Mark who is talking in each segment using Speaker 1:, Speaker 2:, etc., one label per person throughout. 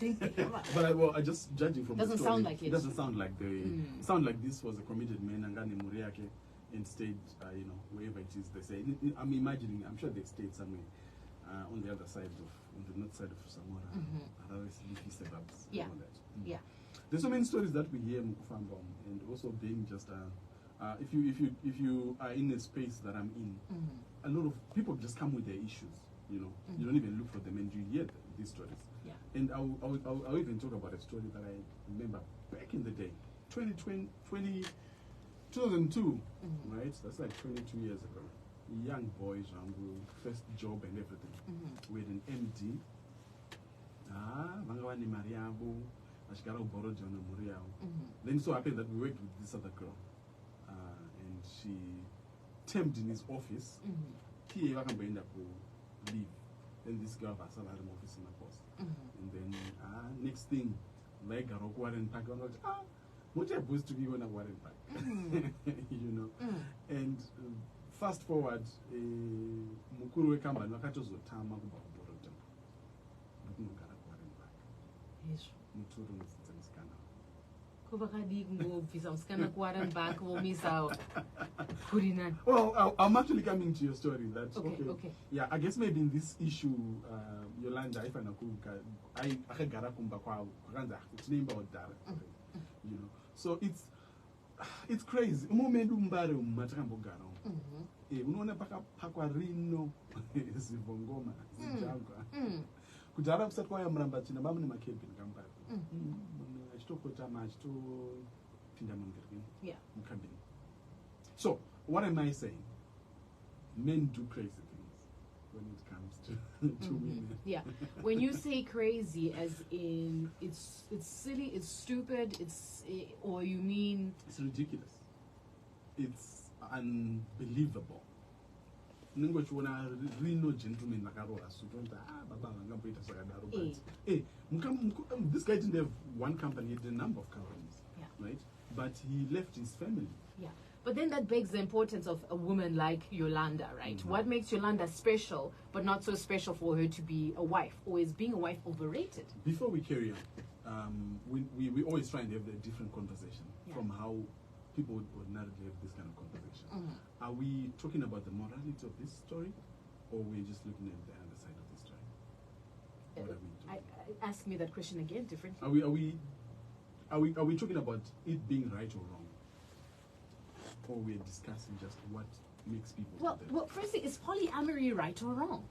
Speaker 1: But I just judging from
Speaker 2: doesn't
Speaker 1: the story,
Speaker 2: sound like it.
Speaker 1: doesn't sound like it sound like this was a committed man and Muriake instead, wherever it is they say. I'm imagining, I'm sure they stayed somewhere on the other side on the north side of Samora, leafy suburbs,
Speaker 2: Yeah.
Speaker 1: all that.
Speaker 2: Yeah.
Speaker 1: There's so many stories that we hear Mukufambom, and also being just if you are in a space that I'm in, a lot of people just come with their issues. You don't even look for them, and you hear these stories.
Speaker 2: Yeah.
Speaker 1: And I'll even talk about a story that I remember back in the day, 2002, right? That's like 22 years ago. Young boy, Jangu, first job and everything. With an MD. Vangawani Mariabu, Ashkara borrowed John Muriao. Then it so happened that we worked with this other girl. And she temped in his office. He ever can end up leave. Then this girl has a office in the post. And then next thing, like a rock Warren Park, I'm like, what are supposed to be on a Warren Park? And fast forward, Mukuru Kamba, Nakatos would time up about Borodom. But no Warren Park.
Speaker 2: Yes.
Speaker 1: Muturu is in Scana. Well, I'm actually coming to your story. That's okay. Yeah, I guess maybe in this issue, Yolanda, if I it's named about that. So it's crazy. Unaona paka pakwa rino zivongoma zijangwa kujara kusat kwa ya mramba china bamu ni makempi nikampari achitokota machito pinda mungirgini mukambini. So what am I saying? Men do crazy things when it comes to women.
Speaker 2: Yeah. When you say crazy, as in it's silly, it's stupid, or you mean
Speaker 1: it's ridiculous, it's unbelievable. Ningochona rino gentleman nakarora sutonta baba ngamboita sakadaro but this guy didn't have one company, he had a number of companies, right? But he left his family.
Speaker 2: Yeah. But then that begs the importance of a woman like Yolanda, right? What makes Yolanda special, but not so special for her to be a wife? Or is being a wife overrated?
Speaker 1: Before we carry on, we always try and have a different conversation from how people would ordinarily have this kind of conversation. Are we talking about the morality of this story, or we're just looking at the other side of the story? What are we doing?
Speaker 2: Ask me that question again differently.
Speaker 1: Are we talking about it being right or wrong? Or we're discussing just what makes people
Speaker 2: well, firstly, is polyamory right or wrong?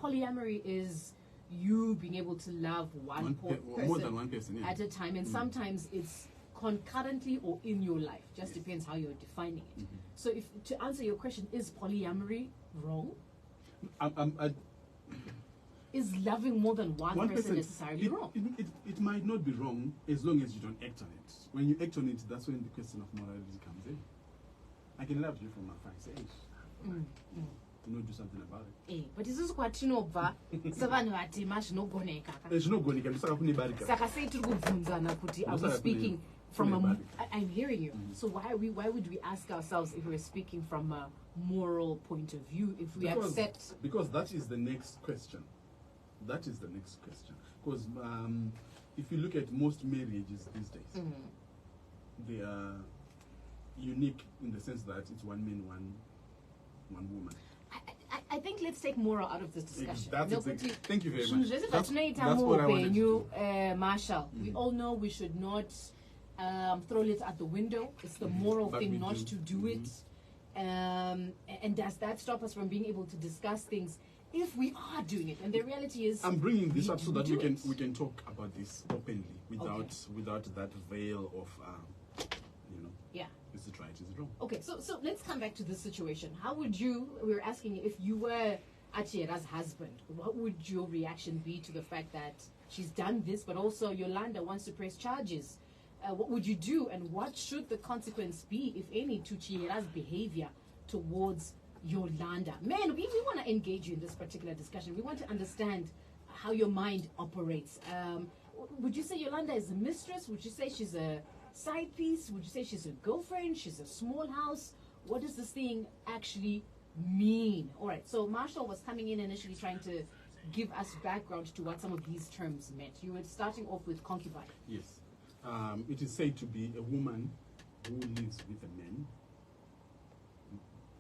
Speaker 2: Polyamory is you being able to love one person
Speaker 1: more than one person
Speaker 2: at a time, and sometimes it's concurrently or in your life. Just depends how you're defining it. So, to answer your question, is polyamory wrong? Is loving more than one person necessarily wrong?
Speaker 1: It might not be wrong as long as you don't act on it. When you act on it, that's when the question of morality comes in. I can love you from afar. Say, you know, do something about it.
Speaker 2: But this is what you know, but are we speaking from I'm hearing you. So why would we ask ourselves if we're speaking from a moral point of view if we accept?
Speaker 1: Because that is the next question. That is the next question. Because if you look at most marriages these days, they are unique in the sense that it's one man, one woman.
Speaker 2: I think let's take moral out of this discussion.
Speaker 1: Thank you very much. That's
Speaker 2: what I wanted to do. Marshall, we all know we should not throw it at the window. It's the moral thing not to do it. And does that stop us from being able to discuss things if we are doing it? And the reality is,
Speaker 1: I'm bringing this up so that we can talk about this openly without that veil of is it right, is it wrong?
Speaker 2: Okay, so let's come back to this situation. How would we're asking if you were Achieda's husband, what would your reaction be to the fact that she's done this, but also Yolanda wants to press charges? What would you do, and what should the consequence be, if any, to Chiera's behavior towards Yolanda? Man, we want to engage you in this particular discussion. We want to understand how your mind operates. Would you say Yolanda is a mistress? Would you say she's a side piece? Would you say she's a girlfriend? She's a small house? What does this thing actually mean? All right, so Marshall was coming in initially trying to give us background to what some of these terms meant. You were starting off with concubine.
Speaker 1: Yes. It is said to be a woman who lives with a man,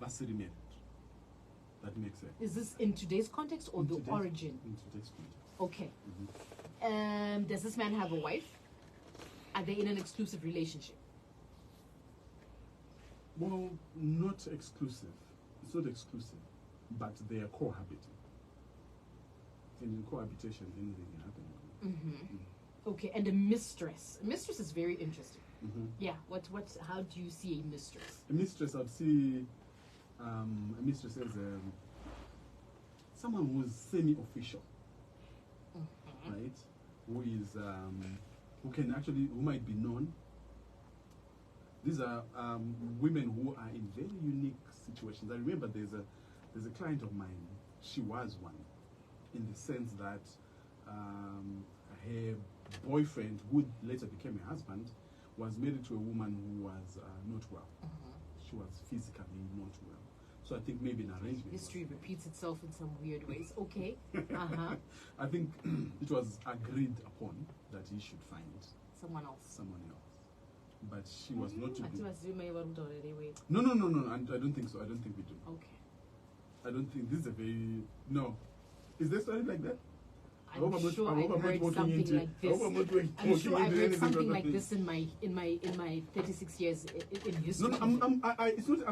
Speaker 1: that's remarried. That makes sense.
Speaker 2: Is this in today's context or the origin?
Speaker 1: In today's context.
Speaker 2: Okay. Does this man have a wife? Are they in an exclusive relationship?
Speaker 1: Well, not exclusive. It's not exclusive, but they are cohabiting. And in cohabitation, anything can happen.
Speaker 2: Okay, and a mistress. A mistress is very interesting. Yeah. How do you see a mistress?
Speaker 1: A mistress, I'd see a mistress as someone who is semi-official, right? Who is who might be known. These are women who are in very unique situations. I remember there's a client of mine. She was one, in the sense that her boyfriend, who later became her husband, was married to a woman who was not well. She was physically not well. So I think maybe an arrangement.
Speaker 2: History repeats itself in some weird ways. Okay.
Speaker 1: I think it was agreed upon that he should find
Speaker 2: someone else.
Speaker 1: But she was not to be.
Speaker 2: No.
Speaker 1: No. I don't think so. I don't think we do.
Speaker 2: Okay.
Speaker 1: I don't think this is a very Is there story like that?
Speaker 2: I'm sure I've heard something like this. I'm sure I've heard something like this in my 36 years in history.
Speaker 1: No, I'm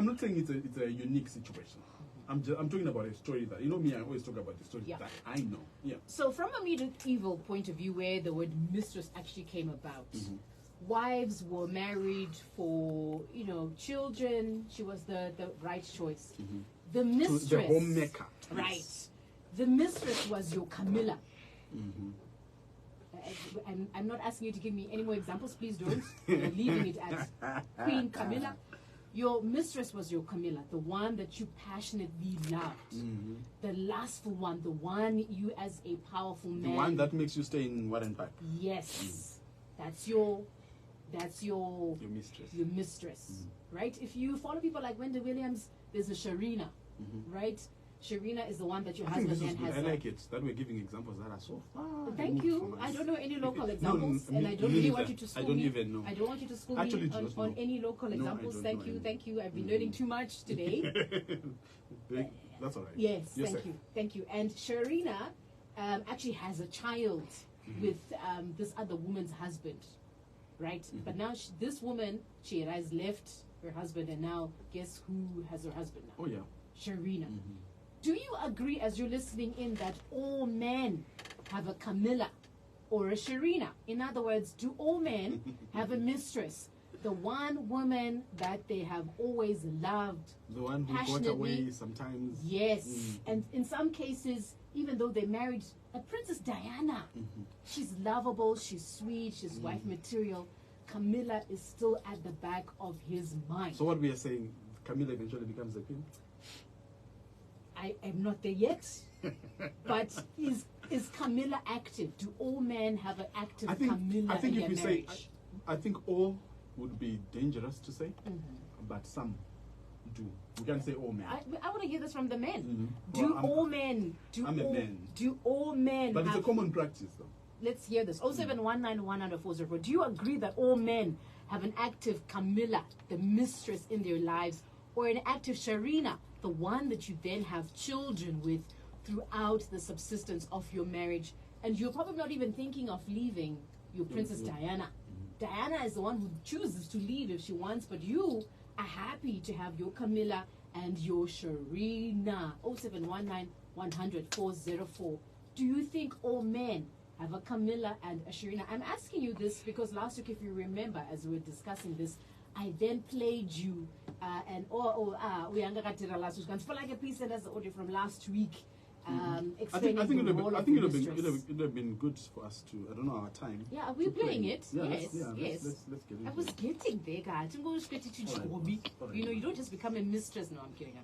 Speaker 1: not saying it's a unique situation. I'm talking about a story that, me, I always talk about the story that I know. Yeah.
Speaker 2: So from a medieval point of view, where the word mistress actually came about, wives were married for, children. She was the right choice. The mistress,
Speaker 1: the homemaker.
Speaker 2: Right.
Speaker 1: Yes.
Speaker 2: The mistress was your Camilla. I'm not asking you to give me any more examples, please don't. We're leaving it at Queen Camilla. Your mistress was your Camilla, the one that you passionately loved, the lustful one, the one you as a powerful man.
Speaker 1: The one that makes you stay in Warren Park.
Speaker 2: Yes, that's your
Speaker 1: mistress.
Speaker 2: Your mistress, right? If you follow people like Wendy Williams, there's a Sharina, right? Sharina is the one that your husband then has.
Speaker 1: I like it that we're giving examples that are so far.
Speaker 2: Thank you. I don't know any local examples, and I don't really want you to school me.
Speaker 1: I don't even know.
Speaker 2: I don't want you to school me on any local examples. Thank you. I've been learning too much today.
Speaker 1: That's all right.
Speaker 2: Yes, thank you. And Sharina actually has a child with this other woman's husband, right? But now this woman, she has left her husband, and now guess who has her husband now?
Speaker 1: Oh yeah,
Speaker 2: Sharina. Do you agree, as you're listening in, that all men have a Camilla or a Sharina? In other words, do all men have a mistress? The one woman that they have always loved.
Speaker 1: The one who got away sometimes.
Speaker 2: Yes. And in some cases, even though they married a Princess Diana, she's lovable, she's sweet, she's wife material. Camilla is still at the back of his mind.
Speaker 1: So what we are saying, Camilla eventually becomes the queen?
Speaker 2: I am not there yet, but is Camilla active? Do all men have an active Camilla in their marriage?
Speaker 1: I think all would be dangerous to say, but some do. We can't say all men.
Speaker 2: I want to hear this from the men.
Speaker 1: I'm
Speaker 2: all men? Do all men?
Speaker 1: But it's a common practice, though.
Speaker 2: Let's hear this. 0719190404. Do you agree that all men have an active Camilla, the mistress in their lives, or an active Sharina, the one that you then have children with throughout the subsistence of your marriage? And you're probably not even thinking of leaving your Princess Diana. Diana is the one who chooses to leave if she wants, but you are happy to have your Camilla and your Sharina. 0719100404. Do you think all men have a Camilla and a Sharina? I'm asking you this because last week, if you remember, as we were discussing this, I then played you we are last week. And FoLake, please send us the audio from last week. Explaining
Speaker 1: I think
Speaker 2: the role of the mistress.
Speaker 1: it would have been good for us to, I don't know, our time.
Speaker 2: Yeah, we're playing it.
Speaker 1: Yeah,
Speaker 2: yes.
Speaker 1: Let's get into
Speaker 2: I was
Speaker 1: it.
Speaker 2: getting there, guys. You don't just become a mistress. No, I'm kidding.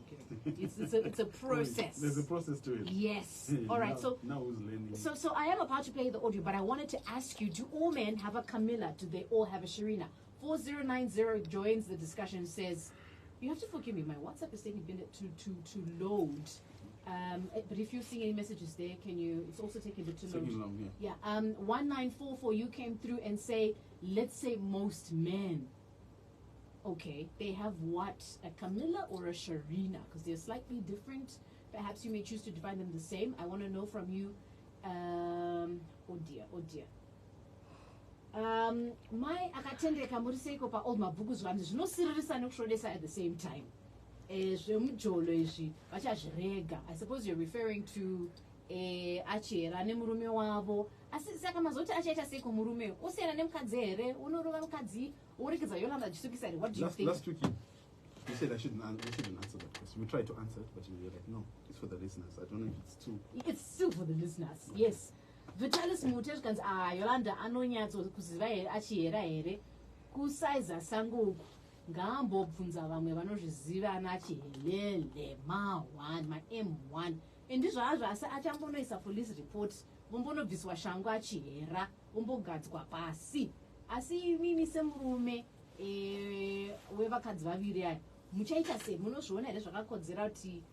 Speaker 2: It's a process.
Speaker 1: There's a process to it.
Speaker 2: Yes. All right.
Speaker 1: Now who's learning?
Speaker 2: So I am about to play the audio, but I wanted to ask you: do all men have a Camilla? Do they all have a Sharina? 4090 joins the discussion. Says, you have to forgive me. My WhatsApp is taking a minute to load. But if you're seeing any messages there, can you? It's also taking a bit to load.
Speaker 1: Taking long,
Speaker 2: Yeah. 1944, you came through and say, let's say most men. Okay, they have what? A Camilla or a Sharina? Because they're slightly different. Perhaps you may choose to define them the same. I want to know from you. Oh dear. My akatende kamuriseko pa old mabhuku zvanje zvinosirisa nekushoresa at the same time. Zvemujolo izvi vachazvirega. I suppose you're referring to achera nemurume wavo. Asi saka mazoti achaita sei kumurume? Usiyana nemukadzi here? Unorova mukadzi urekedza Yolanda achisukisa here. What do you think?
Speaker 1: Last week you said we shouldn't answer that question. We tried to answer it, but you were like, no, it's for the listeners. I don't know if it's too.
Speaker 2: It's still for the listeners. Yes. Vitalis Mutesh can Yolanda anonyatso kuziva here achihera here kusaiza sango ngambo bvunza vamwe vanozviziva anachihelele ma1 ma-M1 ndizvo hazvo asi achambonoisa police report vombonobviswa shango achihera vombogadzwa pasi asi imimi semurume wevakadzi vaviri aya muchaita sei munozviona here zvakakodzera kuti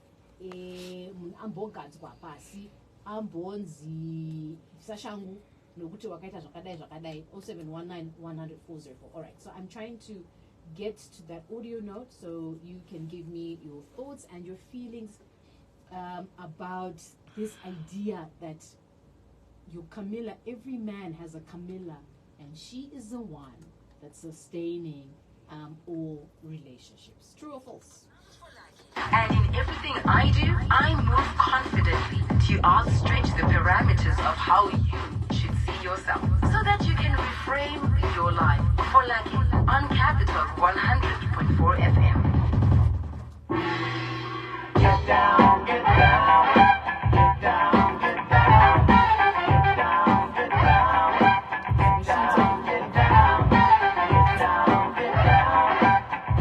Speaker 2: munhu ambogadzwa pasi ambonzi sashangu nokuti wakaita zvakadai 0719100404. All right, so I'm trying to get to that audio note so you can give me your thoughts and your feelings about this idea that your Camilla, every man has a Camilla and she is the one that's sustaining all relationships. True or false?
Speaker 3: And in everything I do, I move confidently to outstretch the parameters of how you should see yourself so that you can reframe your life. FoLake on Capital 100.4 FM. Get down, get down, get down, get down, get down, get down, get down,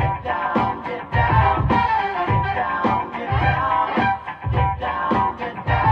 Speaker 3: get down, get down, get down, get down, get down.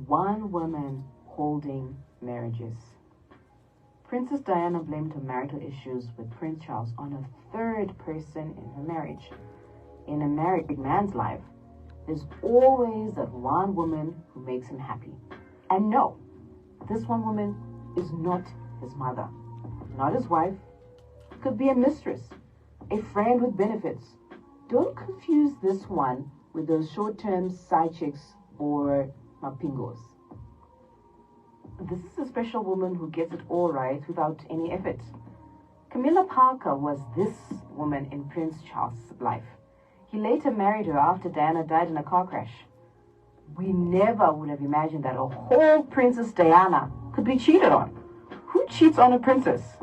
Speaker 4: One woman holding marriages. Princess Diana blamed her marital issues with Prince Charles on a third person in her marriage. In a married man's life, there's always that one woman who makes him happy. And no, this one woman is not his mother, not his wife. Could be a mistress, a friend with benefits. Don't confuse this one with those short-term side chicks or mapingos. This is a special woman who gets it all right without any effort. Camilla Parker was this woman in Prince Charles' life. He later married her after Diana died in a car crash. We never would have imagined that a whole Princess Diana could be cheated on. Who cheats on a princess?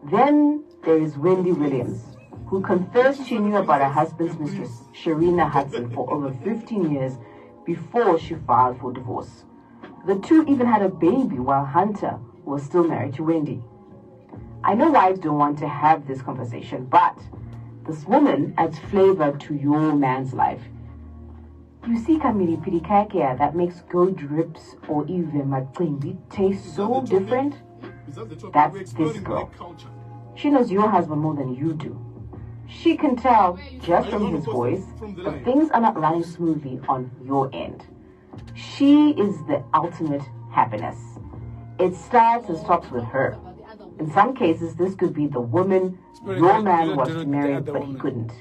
Speaker 4: Then there is Wendy Williams, who confessed she knew about her husband's mistress, Sharina Hudson, for over 15 years before she filed for divorce. The two even had a baby while Hunter was still married to Wendy. I know wives don't want to have this conversation, but this woman adds flavor to your man's life. You see Kamili Pidikakea that makes gold drips or even macimbi taste so different? That's this girl. She knows your husband more than you do. She can tell just from his voice that things are not running smoothly on your end. She is the ultimate happiness. It starts and stops with her. In some cases, this could be the woman your man was to marry, but he couldn't.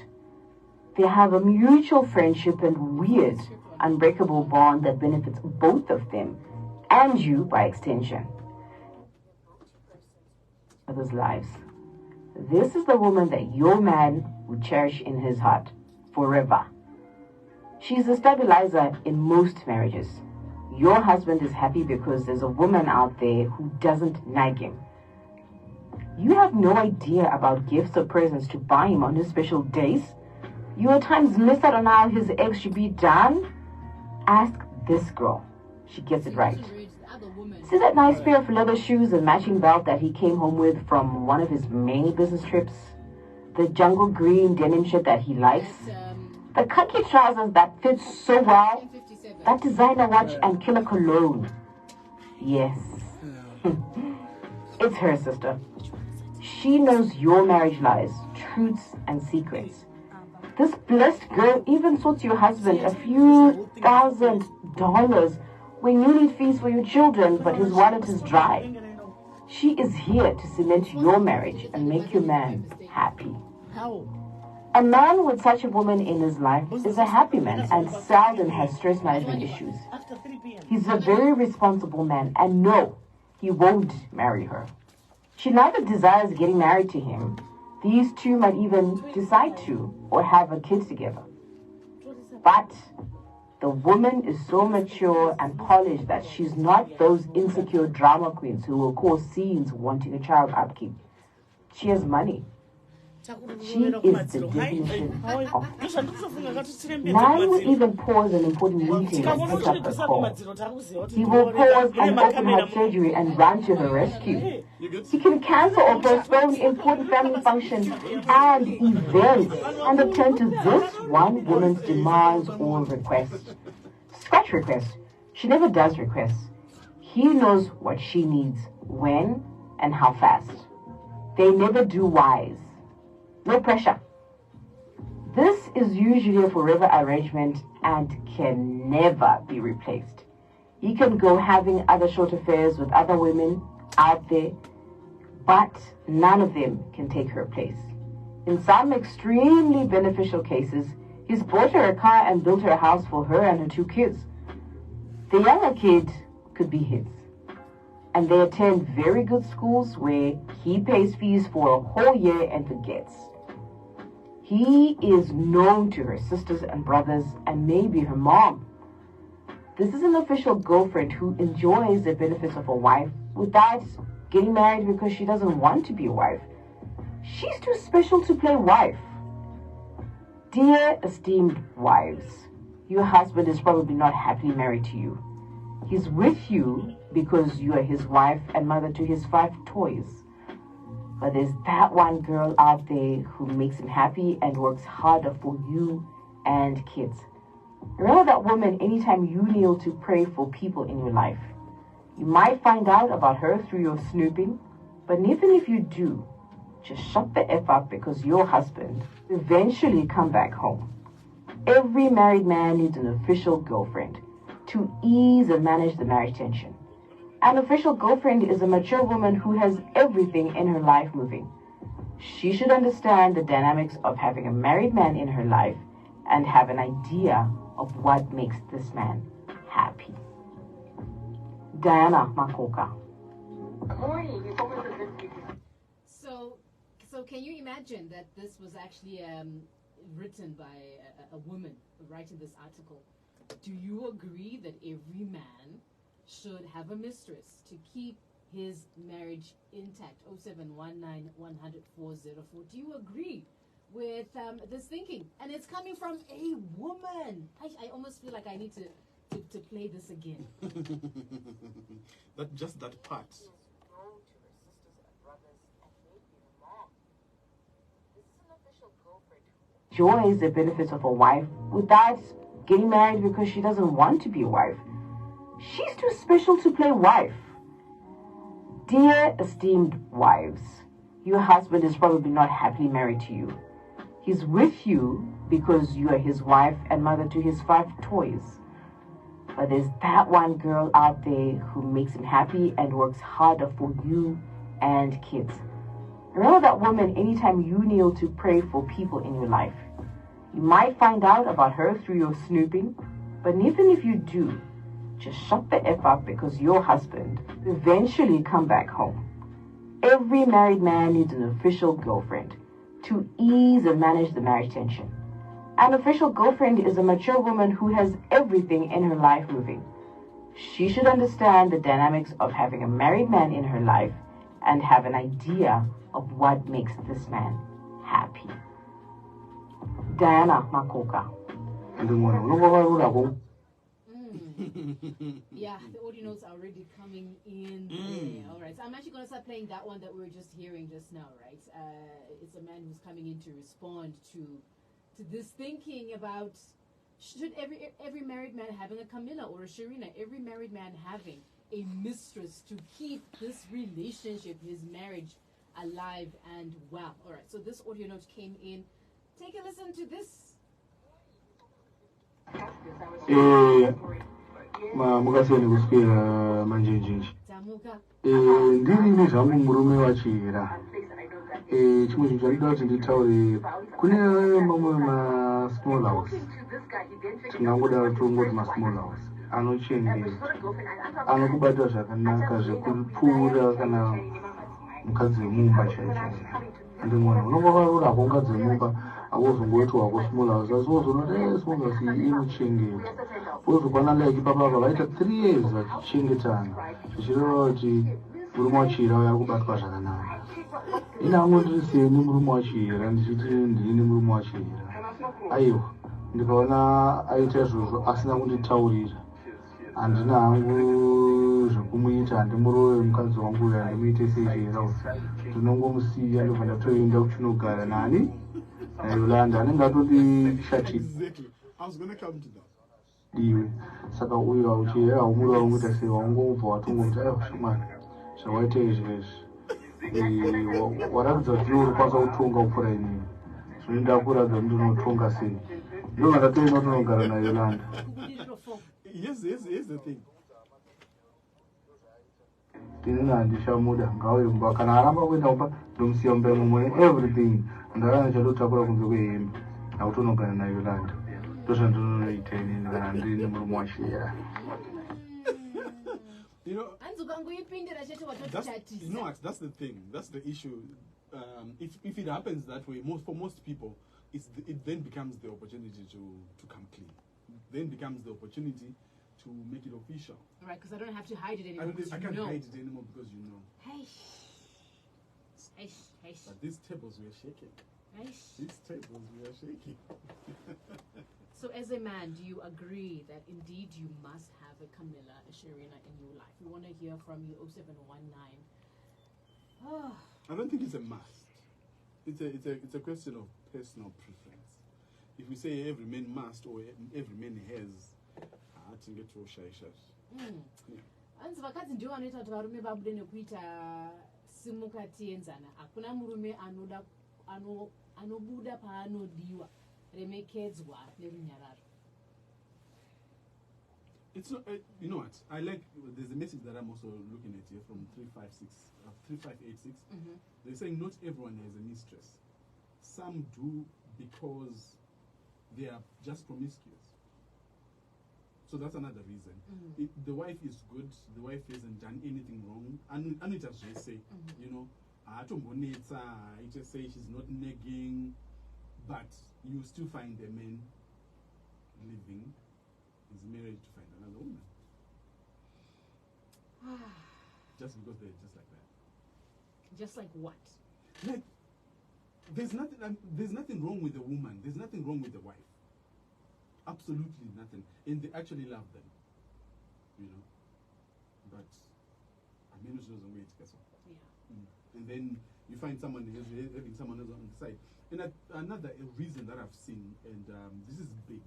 Speaker 4: They have a mutual friendship and weird, unbreakable bond that benefits both of them, and you by extension. Others' lives. This is the woman that your man would cherish in his heart forever. She's a stabilizer in most marriages. Your husband is happy because there's a woman out there who doesn't nag him. You have no idea about gifts or presents to buy him on his special days. You at times miss out on how his eggs should be done. Ask this girl. She gets it right. See that nice pair of leather shoes and matching belt that he came home with from one of his many business trips? The jungle green denim shirt that he likes? The khaki trousers that fit so well? That designer watch and killer cologne? Yes. It's her, sister. She knows your marriage lies, truths, and secrets. This blessed girl even sorts your husband a few $1,000 when you need fees for your children, but his wallet is dry. She is here to cement your marriage and make your man happy. A man with such a woman in his life is a happy man and seldom has stress management issues. He's a very responsible man, and no, he won't marry her. She neither desires getting married to him. These two might even decide to or have a kid together. But the woman is so mature and polished that she's not those insecure drama queens who will cause scenes wanting a child upkeep. She has money. She is the definition of. Man will even pause an important meeting and pick up the call. He will pause an open heart surgery and run to her rescue. He can cancel or postpone important family functions and events and attend to this one woman's demands or requests. Scratch requests. She never does requests. He knows what she needs, when, and how fast. They never do wise. No pressure. This is usually a forever arrangement and can never be replaced. He can go having other short affairs with other women out there, but none of them can take her place. In some extremely beneficial cases, he's bought her a car and built her a house for her and her 2 kids. The younger kid could be his. And they attend very good schools where he pays fees for a whole year and forgets. He is known to her sisters and brothers and maybe her mom. This is an official girlfriend who enjoys the benefits of a wife without getting married because she doesn't want to be a wife. She's too special to play wife. Dear esteemed wives, your husband is probably not happily married to you. He's with you because you are his wife and mother to his 5 toys. But there's that one girl out there who makes him happy and works harder for you and kids. Remember that woman anytime you kneel to pray for people in your life. You might find out about her through your snooping, but even if you do, just shut the F up because your husband will eventually come back home. Every married man needs an official girlfriend to ease and manage the marriage tension. An official girlfriend is a mature woman who has everything in her life moving. She should understand the dynamics of having a married man in her life and have an idea of what makes this man happy. Diana Makoka.
Speaker 2: So can you imagine that this was actually written by a woman writing this article? Do you agree that every man should have a mistress to keep his marriage intact? 0719 100 404. Do you agree with this thinking? And it's coming from a woman. I almost feel like I need to play this again.
Speaker 1: that part.
Speaker 4: Enjoys the benefits of a wife without getting married because she doesn't want to be a wife. She's too special to play wife. Dear esteemed wives, your husband is probably not happily married to you. He's with you because you are his wife and mother to his 5 toys. But there's that one girl out there who makes him happy and works harder for you and kids. Remember that woman anytime you kneel to pray for people in your life. You might find out about her through your snooping, but even if you do, just shut the F up because your husband will eventually come back home. Every married man needs an official girlfriend to ease and manage the marriage tension. An official girlfriend is a mature woman who has everything in her life moving. She should understand the dynamics of having a married man in her life and have an idea of what makes this man happy. Diana Makoka.
Speaker 2: Yeah, the audio notes are already coming in there. All right, so I'm actually going to start playing that one that we were just hearing just now, right? It's a man who's coming in to respond to this thinking about, should every married man having a Camilla or a Sharina, every married man having a mistress to keep this relationship, his marriage, alive and well. All right, so this audio note came in. Take a listen to this.
Speaker 5: Mukasiyeni kusikira manje njinji
Speaker 2: Tamuka.
Speaker 5: ndiri nezvangu murume wachihera chimwe chinhu chandida kuti nditaure kune mamwe masmall house tingangoda tongoti masmall house anochengeta anokubata zvakanaka zvekupfuura kana mukadzi wemumba chaicho andimona unongovarora ko mukadzi wemumba akuzongoiti wako small house asi wozonoti small house iyi inochengeta wozokwana like ipapapa vaita 3 years vachichengetana zvichireva kuti murume wachihera ari kubatwa zvakanaka ine amwe ndiriseni murume wachihera ndichiti ndini murume wachihera aiwa ndikaona aita izvozvo asina kunditaurira handina hangu zvekumuita handimurove mukadzi wangu uyo handimuite seizvihera ndinongomusiya ndobva ndatoenda kuchinogara nani Yolanda anenge atondishatira diwe saka uyo auchihera haumuri waungoita sei waungobva watongoti aiwa shumana zvawaita izvezvi waratidza kuti iwe urikwanisa kutonga kupfuura inini zvinoda kuratidza kuti ndinotonga sei ndobva ndatoenda kutonogara nayolanda.
Speaker 1: Here's the thing.
Speaker 5: Ndini handishamuda ngauye kumba kana aramba kuenda kumba ndomusiya mumba mumwe everything ndarana chadotakura kunze kwehembe nautonogara nayolanda ndozvandinonoita inini kana ndini murume wachihera.
Speaker 1: You know, that's the thing. That's the issue. If it happens that way, for most people, it then becomes the opportunity to come clean. Then becomes the opportunity to make it official.
Speaker 2: Right, because I don't have to hide it anymore.
Speaker 1: I can't hide it anymore because you know.
Speaker 2: Hey.
Speaker 1: But these tables were shaking. These tables were shaking.
Speaker 2: So as a man, do you agree that indeed you must have a Camilla, a Sharina in your life? We want to hear from you, 0719. Oh.
Speaker 1: I don't think it's a must. It's a question of personal preference. If we say every man must or every man has, I think it will shy.
Speaker 2: Anzi vakadzi ndio vanoita kuti varume vabude nekuita simukati enzana. Hakuna murume anobuda paanodiwa remekedzwa nerunyararo.
Speaker 1: It's not, you know what? I like, there's a message that I'm also looking at here from 3586. They're saying not everyone has a mistress. Some do because they are just promiscuous. So that's another reason. If the wife is good, the wife hasn't done anything wrong. And it just say, you know, it just say she's not nagging, but you still find a man living his marriage to find another woman. Just because they're just like that.
Speaker 2: Just like what?
Speaker 1: Like, there's nothing wrong with the woman. There's nothing wrong with the wife. Absolutely nothing. And they actually love them. You know. But I mean, it doesn't wait. Yeah. And then you find someone having someone else on the side. And another reason that I've seen, and this is big,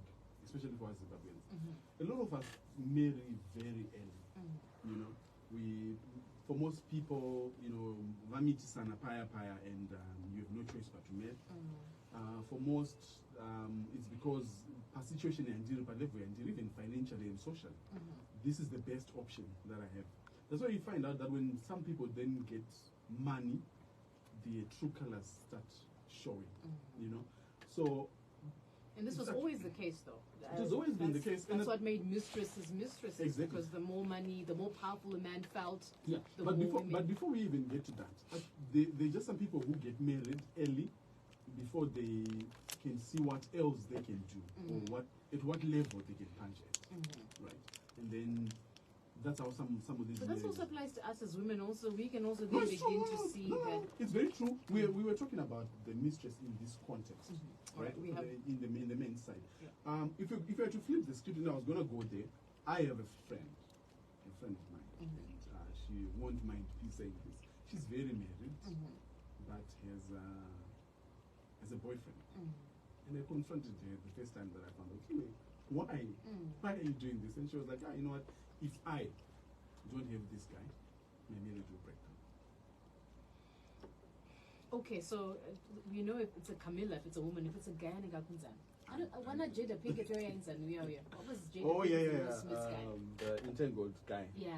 Speaker 1: especially for us Zimbabweans. A lot of us marry very early. You know, for most people, you know, vamiti sana paya paya, and you have no choice but to marry. For most, it's because per situation and even financially and socially, this is the best option that I have. That's why you find out that when some people then get money, the true colors start showing. You know, so.
Speaker 2: And this was always the case, though.
Speaker 1: It has always been the case.
Speaker 2: That's what made mistresses mistresses.
Speaker 1: Exactly.
Speaker 2: Because the more money, the more powerful a man felt.
Speaker 1: Yeah.
Speaker 2: The
Speaker 1: But
Speaker 2: more
Speaker 1: before we even get to that, there are just some people who get married early before they can see what else they can do or at what level they can punch at. Right. And then that's how some of these.
Speaker 2: But this also applies to us as women. Also, we can also then
Speaker 1: No, it's
Speaker 2: begin
Speaker 1: true.
Speaker 2: to see
Speaker 1: No,
Speaker 2: that.
Speaker 1: it's very true. We were talking about the mistress in this context, right?
Speaker 2: We have
Speaker 1: in the men's side.
Speaker 2: Yeah.
Speaker 1: If you were to flip the script, and I was gonna go there. I have a friend of mine, and she won't mind me saying this. She's very married, but has a boyfriend. And I confronted her the first time that I found out, hey, why are you doing this? And she was like, you know what? If I don't have this guy, my marriage will break down.
Speaker 2: Okay, so you know if it's a Camilla, if it's a woman, if it's a guy, I wanna Jada Pinkett what was Jada Pinkett Will Smith's guy?
Speaker 1: The entangled guy.
Speaker 2: Yeah.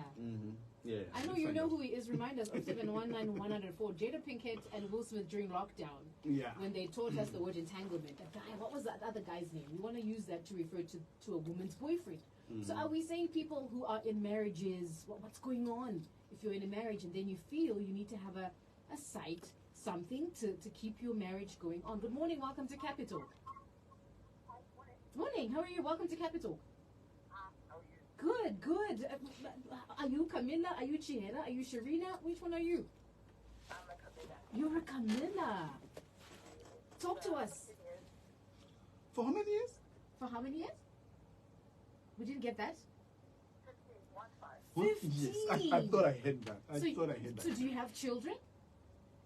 Speaker 1: Yeah.
Speaker 2: I know you know who he is. Remind us, 0719-104. Jada Pinkett and Will Smith during lockdown.
Speaker 1: Yeah.
Speaker 2: When they taught us the word entanglement. That guy, what was that other guy's name? We want to use that to refer to a woman's boyfriend. So are we saying people who are in marriages, what's going on? If you're in a marriage and then you feel you need to have a site, something to keep your marriage going on. Good morning, welcome to Capital. Morning, how are you? Welcome to Capital. Good, good. Are you Camilla? Are you Chiera? Are you Sharina? Which one are you?
Speaker 6: I'm a Camilla.
Speaker 2: You're a Camilla. Talk to us.
Speaker 1: For how many years?
Speaker 2: For how many years? We didn't get that.
Speaker 6: 15.
Speaker 1: Yes, I thought I had that. I thought I had that.
Speaker 2: So do you have children?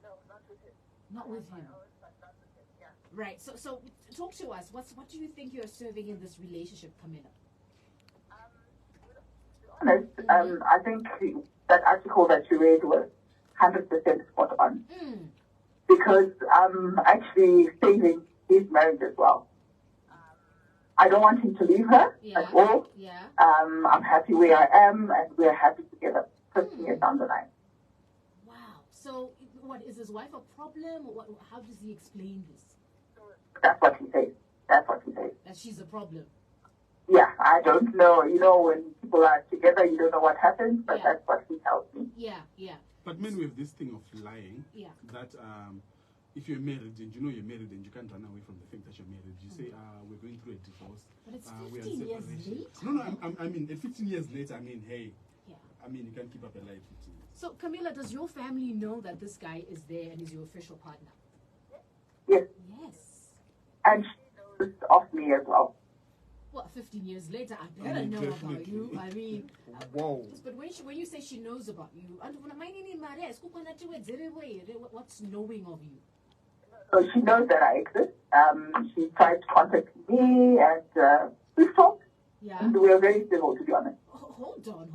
Speaker 6: No, not with him.
Speaker 2: Not with him.
Speaker 6: But not with him, yeah.
Speaker 2: Right. So talk to us. What do you think you're serving in this relationship, Camilla?
Speaker 6: Honest, I think that article that you read was 100% spot on. Because I'm actually saving his marriage as well. I don't want him to leave her at all.
Speaker 2: Yeah.
Speaker 6: I'm happy where I am, and we're happy together 15 years down the line.
Speaker 2: Wow. So what, is his wife a problem? Or how does he explain this?
Speaker 6: That's what he says. That's what he says.
Speaker 2: That she's a problem.
Speaker 6: Yeah, I don't know. You know, when people are together, you don't know what happens, but that's what he tells me.
Speaker 2: Yeah, yeah.
Speaker 1: But men, we have this thing of lying.
Speaker 2: Yeah.
Speaker 1: That if you're married and you know you're married and you can't run away from the fact that you're married, you say, we're going through a divorce.
Speaker 2: But it's
Speaker 1: we are
Speaker 2: 15
Speaker 1: in
Speaker 2: years
Speaker 1: separation.
Speaker 2: later.
Speaker 1: No, I mean, at 15 years later, I mean, hey,
Speaker 2: Yeah.
Speaker 1: I mean, you can keep up a lie at 15 years.
Speaker 2: So Camilla, does your family know that this guy is there and is your official partner?
Speaker 6: Yes.
Speaker 2: Yes.
Speaker 6: And she knows of me as well.
Speaker 2: Well, 15 years later, I better know about
Speaker 1: definitely.
Speaker 2: you. I mean,
Speaker 1: Wow.
Speaker 2: but when you say she knows about you, what's knowing of you?
Speaker 6: So she knows that I exist. She tried to contact me, and we've talked.
Speaker 2: Yeah.
Speaker 6: And we are very civil, to be honest.
Speaker 2: Hold on.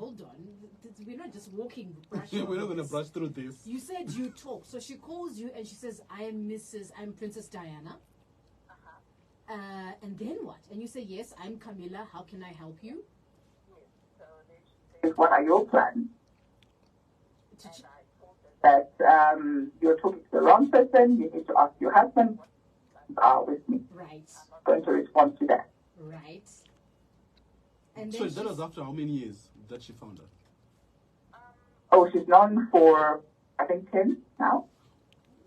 Speaker 2: We're not just walking.
Speaker 1: We're not going to brush through this.
Speaker 2: You said you talk. So she calls you and she says, I'm Princess Diana. And then what? And you say, yes, I'm Camilla. How can I help you?
Speaker 6: So then she says, what are your plans? And I told her that you're talking to the wrong person. You need to ask your husband what his plans are with me.
Speaker 2: Right.
Speaker 6: I'm not going to respond to that.
Speaker 2: Right. And then
Speaker 1: So that was after how many years that she found out?
Speaker 6: Oh, she's known for, I think, 10 now.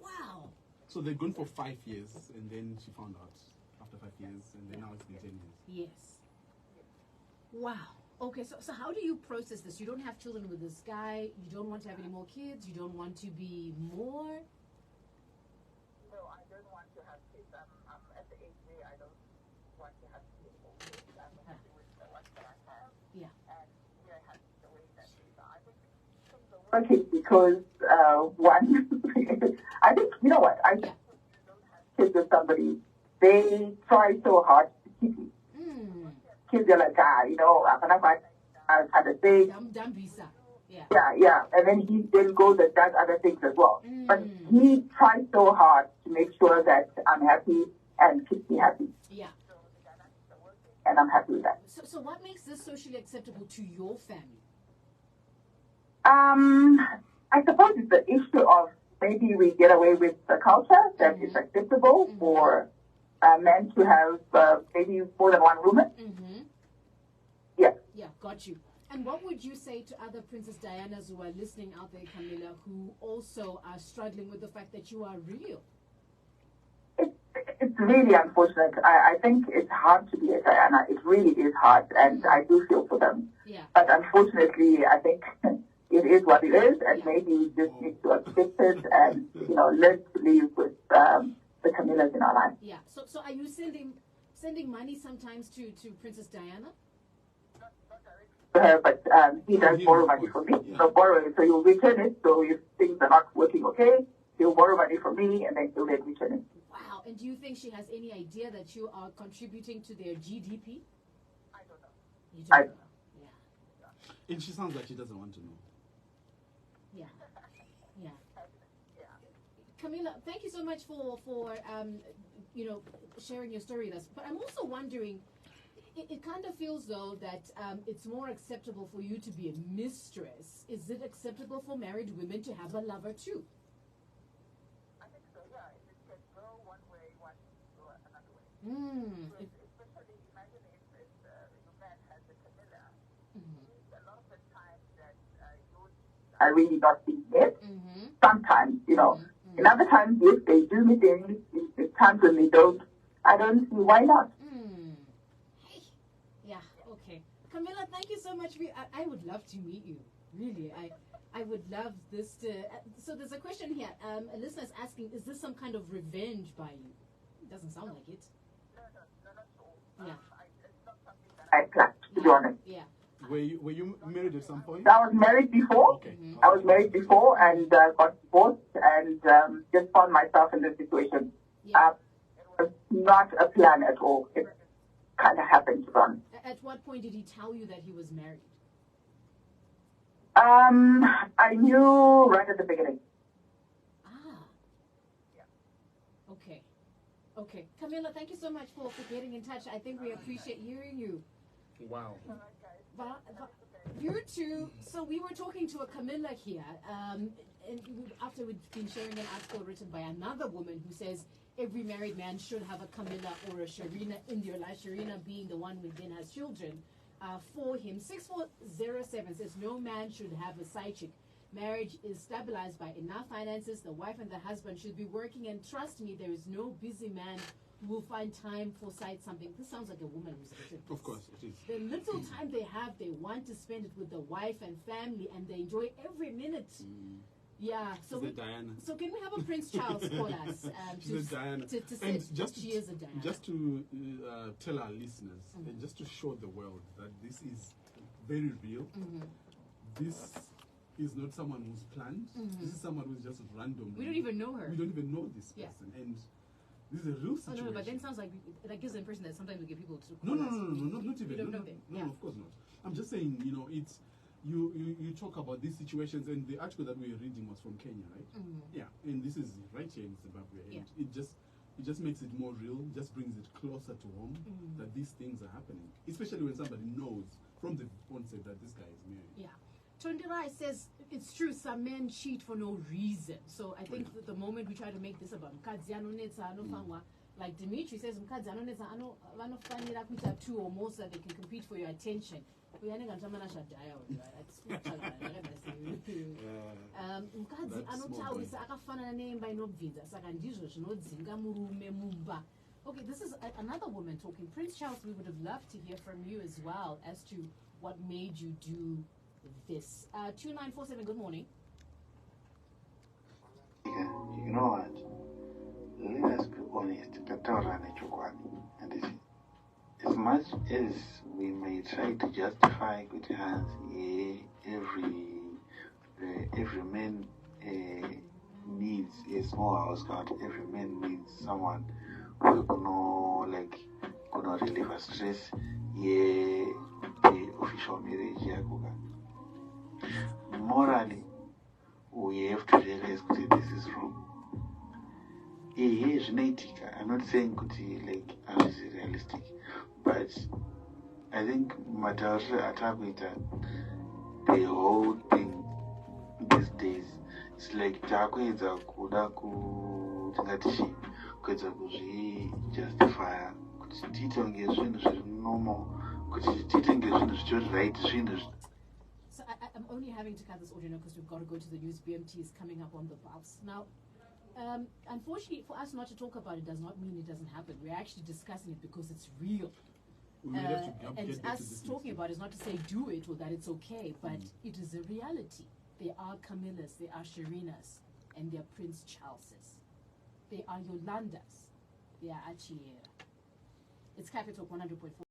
Speaker 2: Wow.
Speaker 1: So they've gone for 5 years, and then she found out after 5 years, and then now it's been 10 years.
Speaker 2: Yes. Wow. Okay, so how do you process this? You don't have children with this guy. You don't want to have any more kids. You don't want to be more.
Speaker 6: No, I don't want to have kids. I'm at the age where I don't want to have kids. I'm happy with the ones that I have.
Speaker 2: Yeah.
Speaker 6: And we're happy the way that we are. I think things are working because, one, I think, you know what? I think when you don't have kids with somebody, they try so hard to keep you. kids are like, I'm gonna find kind of thing. Yeah. And then he then goes and does other things as well. But he tries so hard to make sure that I'm happy and keeps me happy.
Speaker 2: Yeah.
Speaker 6: And I'm happy with that.
Speaker 2: So what makes this socially acceptable to your family?
Speaker 6: I suppose it's the issue of maybe we get away with the culture that it's acceptable for men to have maybe more than one woman. Yeah.
Speaker 2: Yeah, got you. And what would you say to other Princess Dianas who are listening out there, Camilla, who also are struggling with the fact that you are real?
Speaker 6: It's really unfortunate. I think it's hard to be a Diana. It really is hard, and I do feel for them.
Speaker 2: Yeah.
Speaker 6: But unfortunately, I think it is what it is, and maybe we just need to accept it and, learn to live with the Camillas in our life.
Speaker 2: Yeah. So are you sending money sometimes to Princess Diana?
Speaker 6: But he does borrow money from me.
Speaker 1: Yeah.
Speaker 6: So borrow it, so you'll return it. So if things are not working okay, he'll borrow money from me, and then he'll then return it.
Speaker 2: Wow. And do you think she has any idea that you are contributing to their GDP?
Speaker 6: I don't know.
Speaker 2: You don't know. Yeah.
Speaker 1: And she sounds like she doesn't want to know.
Speaker 2: Yeah. Yeah. Camilla, thank you so much for sharing your story with us. But I'm also wondering, it kind of feels though that it's more acceptable for you to be a mistress. Is it acceptable for married women to have a lover too?
Speaker 6: I think so, yeah. It can go one way, one go another way. Especially, imagine if your man has a Camilla. A lot of the time that are really not being met. Sometimes, In other times, yes, they do meet things. In times when they don't, I don't see why not.
Speaker 2: Yeah, okay. Camilla, thank you so much. I would love to meet you. Really, I would love this to... so there's a question here. A listener is asking, is this some kind of revenge by you? It doesn't sound like it.
Speaker 6: No, not at all.
Speaker 2: Yeah.
Speaker 6: It's not something that I planned, to be honest.
Speaker 2: Yeah.
Speaker 1: Were you married at some point?
Speaker 6: I was married before.
Speaker 1: Okay.
Speaker 6: I was married before and got divorced and just found myself in this situation.
Speaker 2: Yeah.
Speaker 6: It was not a plan at all. It kind of happened to run.
Speaker 2: At what point did he tell you that he was married?
Speaker 6: I knew right at the beginning.
Speaker 2: Okay. Okay. Camilla, thank you so much for getting in touch. I think we appreciate hearing you.
Speaker 1: Wow.
Speaker 2: But you too. So we were talking to a Camilla here, and after we'd been sharing an article written by another woman who says every married man should have a Camilla or a Sharina in their life, Sharina being the one who then has children for him. 6407 says no man should have a side chick. Marriage is stabilized by enough finances. The wife and the husband should be working, and trust me, there is no busy man who will find time for side something. This sounds like a woman who's written this.
Speaker 1: Of course, it is.
Speaker 2: The little time they have, they want to spend it with the wife and family, and they enjoy every minute. Yeah. So
Speaker 1: She's a Diana.
Speaker 2: So can we have a Prince Charles call us?
Speaker 1: She's a Diana.
Speaker 2: To say
Speaker 1: And just
Speaker 2: she is a Diana.
Speaker 1: Just to tell our listeners, and just to show the world that this is very real. This is not someone who's planned. This is someone who's just random.
Speaker 2: We don't even know her.
Speaker 1: We don't even know this person. And this is a real situation.
Speaker 2: No, but then it sounds like that gives the impression that sometimes we get people to
Speaker 1: No,
Speaker 2: call us.
Speaker 1: not even.
Speaker 2: We don't know them.
Speaker 1: No, of course not. I'm just saying, it's you talk about these situations, and the article that we were reading was from Kenya, right? Yeah, and this is right here in Zimbabwe, and it just makes it more real, just brings it closer to home that these things are happening, especially when somebody knows from the onset that this guy is married.
Speaker 2: Yeah. Tondirai says it's true, some men cheat for no reason. So I think that the moment we try to make this about like Dimitri says, two or more so that they can compete for your attention. Okay, this is another woman talking. Prince Charles, we would have loved to hear from you as well as to what made you do this. 2947, good morning.
Speaker 7: You know what? Let us be honest. And as much as we may try to justify good hands, every man needs a small house guard. Every man needs someone who kunorelieve stress ye-official marriage yako ka. Morally, we have to realize that this is wrong. I'm not saying like is realistic, but I think the whole thing these days it's like takuedza kuda kutingatishi kuedza kuzvijustifya kuti titonge zvinhu zviri normal kuti titenge zvinhu zvichiri right zvinhu.
Speaker 2: So I'm only having to cut this audio because we've got to go to the news. BMT is coming up on the bus now. Unfortunately, for us not to talk about it does not mean it doesn't happen. We're actually discussing it because it's real. And us talking about it is not to say do it or that it's okay, but it is a reality. There are Camillas, there are Sharinas, and there are Prince Charleses. There are Yolandas, there are Achiera. It's Capital 100.4.